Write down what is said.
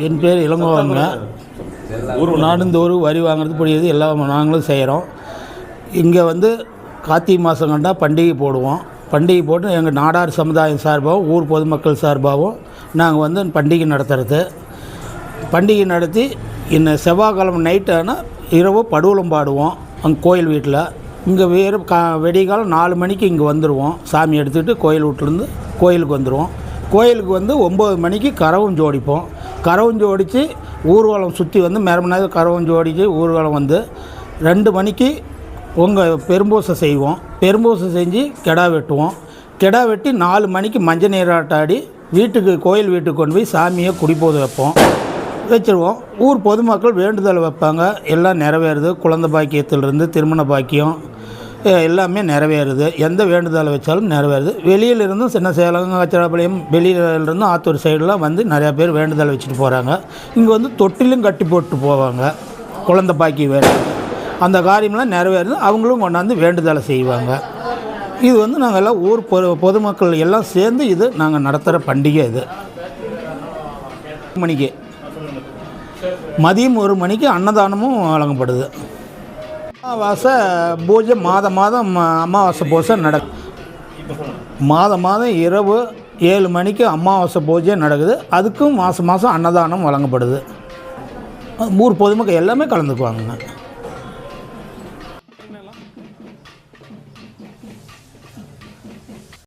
என் பேர் இளங்கோவனுங்க. நான் இந்த ஊர் வரி வாங்குறது புரியுது எல்லாம் நாங்களும் செய்கிறோம். இங்கே வந்து கார்த்திகை மாதம் கண்டா பண்டிகை போடுவோம். பண்டிகை போட்டு எங்கள் நாடார் சமுதாயம் சார்பாகவும் ஊர் பொதுமக்கள் சார்பாகவும் நாங்கள் வந்து பண்டிகை நடத்துறது. பண்டிகை நடத்தி இன்னும் செவ்வாய்க்கிழமை நைட்டு ஆனால் இரவு படுவலம் பாடுவோம் அங்கே கோயில் வீட்டில். இங்கே வேறு வெடிகாலம் 4 மணிக்கு இங்கே வந்துடுவோம். சாமி எடுத்துகிட்டு கோயில் வீட்டிலேருந்து கோயிலுக்கு வந்துடுவோம். கோயிலுக்கு வந்து 9 மணிக்கு கரவம் ஜோடிப்போம். கரவம் ஜோடித்து ஊர்வலம் சுற்றி வந்து மெரமனாக கரவம் ஜோடித்து ஊர்வலம் வந்து 2 மணிக்கு பெரும்பூசை செய்வோம். பெரும்பூசை செஞ்சு கெடா வெட்டுவோம். கெடா வெட்டி 4 மணிக்கு மஞ்சள் நீராட்டாடி கோயில் வீட்டுக்கு கொண்டு போய் சாமியை குடிபோது வைப்போம். வச்சுருவோம். ஊர் பொதுமக்கள் வேண்டுதல் வைப்பாங்க. எல்லாம் நிறைவேறுது. குழந்தை பாக்கியத்திலிருந்து திருமண பாக்கியம் எல்லாமே நிறைவேறுது. எந்த வேண்டுதலை வச்சாலும் நிறைவேறுது. வெளியிலிருந்தும் சின்ன சேலம் கச்சராப்பாளையம் வெளியிலிருந்தும் ஆத்தூர் சைடெலாம் வந்து நிறையா பேர் வேண்டுதல் வச்சுட்டு போகிறாங்க. இங்கே வந்து தொட்டிலும் கட்டி போட்டு போவாங்க. குழந்தை பாக்கியம் வேறு அந்த காரியம்லாம் நிறைவேறுது. அவங்களும் கொண்டாந்து வேண்டுதலை செய்வாங்க. இது வந்து நாங்கள் எல்லாம் ஊர் பொதுமக்கள் எல்லாம் சேர்ந்து இது நாங்கள் நடத்துகிற பண்டிகை. இது மணிக்கு மதியம் 1 மணிக்கு அன்னதானமும் வழங்கப்படுது. அமாவாசை பூஜை மாதம் அமாவாசை பூஜை நடக்கும். மாதம் இரவு 7 மணிக்கு அமாவாசை பூஜை நடக்குது. அதுக்கும் மாதம் அன்னதானம் வழங்கப்படுது. ஊர் பொதுமக்கள் எல்லாமே கலந்துக்குவாங்க.